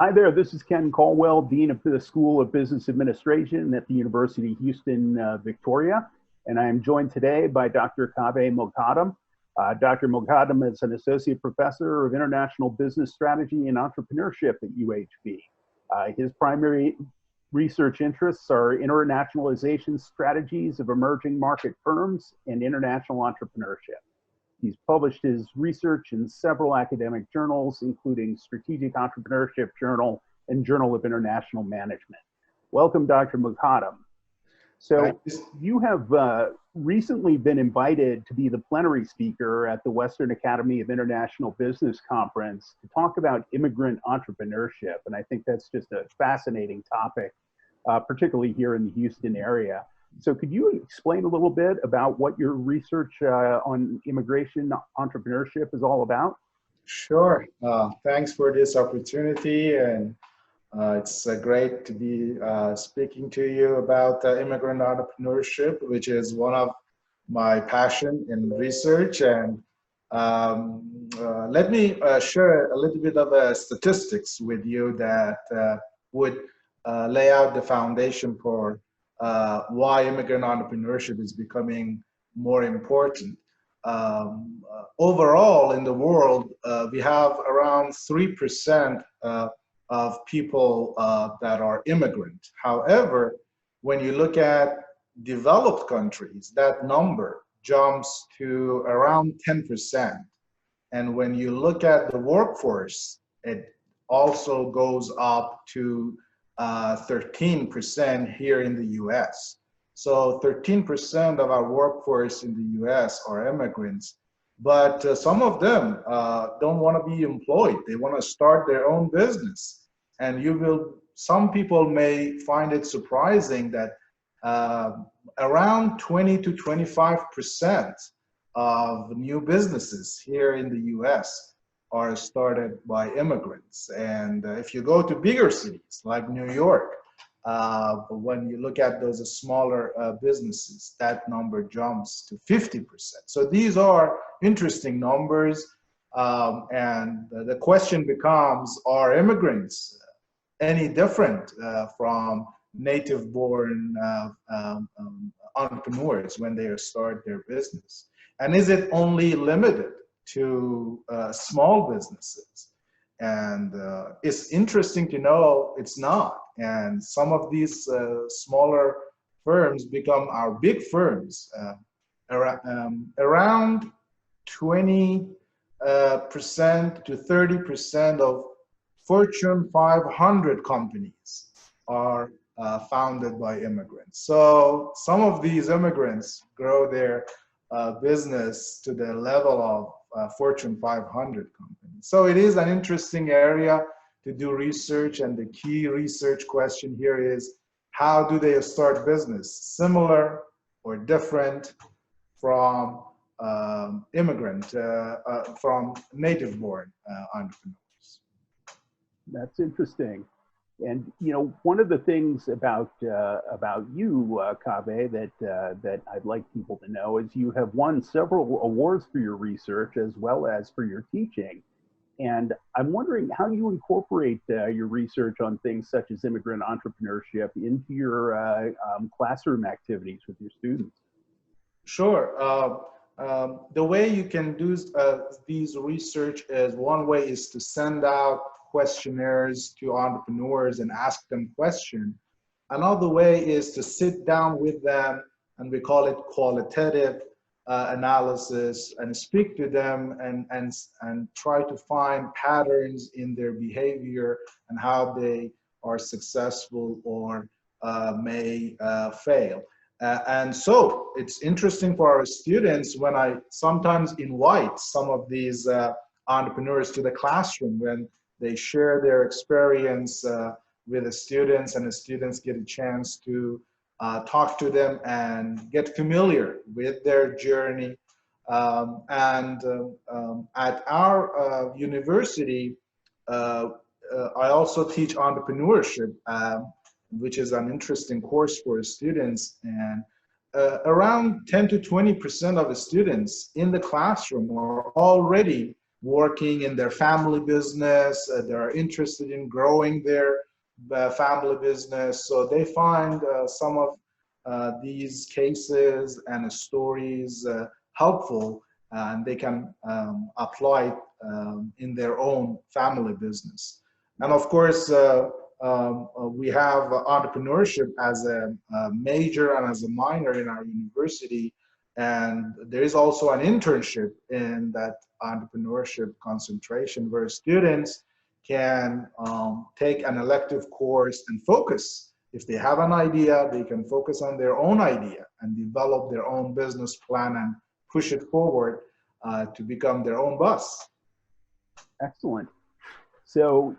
Hi there, this is Ken Caldwell, Dean of the School of Business Administration at the University of Houston, Victoria. And I am joined today by Dr. Kaveh Moghaddam. Dr. Moghaddam is an Associate Professor of International Business Strategy and Entrepreneurship at UHB. His primary research interests are internationalization strategies of emerging market firms and international entrepreneurship. He's published his research in several academic journals, including Strategic Entrepreneurship Journal and Journal of International Management. Welcome, Dr. Moghaddam. So you have recently been invited to be the plenary speaker at the Western Academy of International Business Conference to talk about immigrant entrepreneurship. And I think that's just a fascinating topic, particularly here in the Houston area. So could you explain a little bit about what your research on immigration entrepreneurship is all about? Sure. Thanks for this opportunity, and it's great to be speaking to you about immigrant entrepreneurship, which is one of my passion in research. And let me share a little bit of statistics with you that would lay out the foundation for why immigrant entrepreneurship is becoming more important. Overall in the world, we have around 3% of people that are immigrant. However, when you look at developed countries, that number jumps to around 10%. And when you look at the workforce, it also goes up to 13% here in the US. So 13% of our workforce in the US are immigrants, but some of them don't want to be employed. They want to start their own business. And some people may find it surprising that around 20 to 25% of new businesses here in the US are started by immigrants. And if you go to bigger cities like New York, when you look at those smaller businesses, that number jumps to 50%. So these are interesting numbers. And the question becomes, are immigrants any different from native-born entrepreneurs when they start their business? And is it only limited to small businesses? And it's interesting to know it's not. And some of these smaller firms become our big firms. Around 20% to 30% of Fortune 500 companies are founded by immigrants. So some of these immigrants grow their business to the level of Fortune 500 companies. So it is an interesting area to do research, and the key research question here is, how do they start business? Similar or different from from native-born entrepreneurs? That's interesting. And you know, one of the things about you, Kaveh, that I'd like people to know is you have won several awards for your research as well as for your teaching. And I'm wondering how you incorporate your research on things such as immigrant entrepreneurship into your classroom activities with your students. Sure. The way you can do these research is, one way is to send out questionnaires to entrepreneurs and ask them questions. Another way is to sit down with them, and we call it qualitative analysis, and speak to them and try to find patterns in their behavior and how they are successful or may fail. And so it's interesting for our students when I sometimes invite some of these entrepreneurs to the classroom, when they share their experience with the students, and the students get a chance to talk to them and get familiar with their journey. At our university, I also teach entrepreneurship, which is an interesting course for students. And around 10 to 20% of the students in the classroom are already working in their family business. They're interested in growing their family business. So they find some of these cases and stories helpful, and they can apply it in their own family business. And of course, we have entrepreneurship as a major and as a minor in our university. And there is also an internship in that entrepreneurship concentration where students can take an elective course and focus. If they have an idea, they can focus on their own idea and develop their own business plan and push it forward to become their own boss. Excellent. So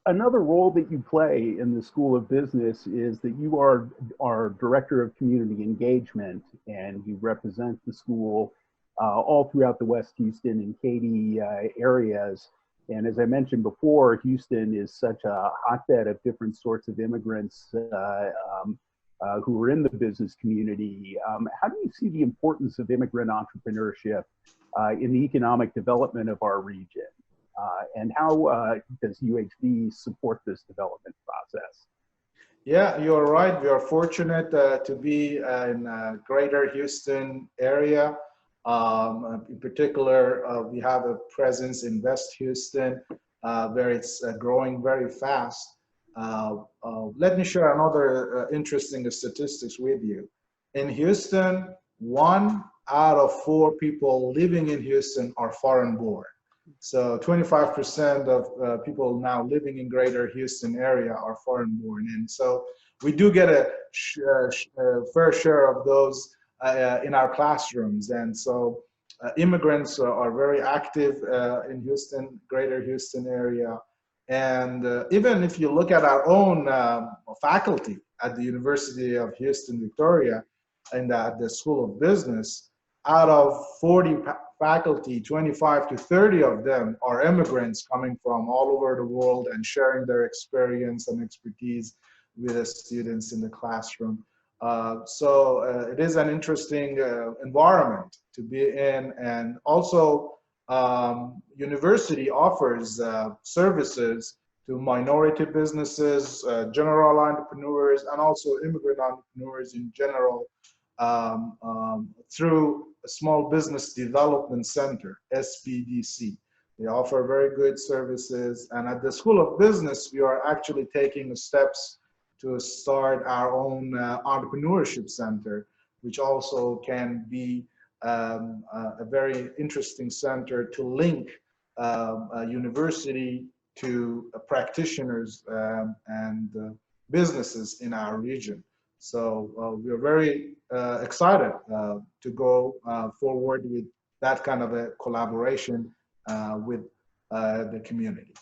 another role that you play in the School of Business is that you are our Director of Community Engagement, and you represent the school all throughout the West Houston and Katy areas. And as I mentioned before, Houston is such a hotbed of different sorts of immigrants who are in the business community. How do you see the importance of immigrant entrepreneurship in the economic development of our region? And how does UHB support this development process? Yeah, you're right. We are fortunate to be in greater Houston area. In particular, we have a presence in West Houston where it's growing very fast. Let me share another interesting statistics with you. In Houston, 1 out of 4 people living in Houston are foreign born. So 25% of people now living in greater Houston area are foreign born. And so we do get a fair share of those in our classrooms. And so immigrants are very active in Houston, greater Houston area. And even if you look at our own faculty at the University of Houston, Victoria, and at the School of Business, out of 40 faculty, 25 to 30 of them are immigrants coming from all over the world and sharing their experience and expertise with the students in the classroom. So it is an interesting environment to be in. And also, university offers services to minority businesses, general entrepreneurs, and also immigrant entrepreneurs in general through a Small Business Development Center, SBDC. They offer very good services. And at the School of Business, we are actually taking steps to start our own entrepreneurship center, which also can be a very interesting center to link a university to practitioners and businesses in our region. So we're very excited to go forward with that kind of a collaboration with the community.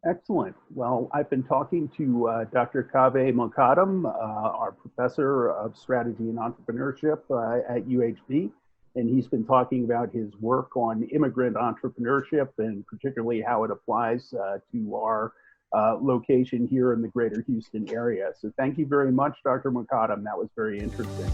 Excellent. Well, I've been talking to Dr. Kaveh Moghaddam, our professor of strategy and entrepreneurship at UHB, and he's been talking about his work on immigrant entrepreneurship and particularly how it applies to our location here in the greater Houston area. So thank you very much, Dr. Moghaddam. That was very interesting.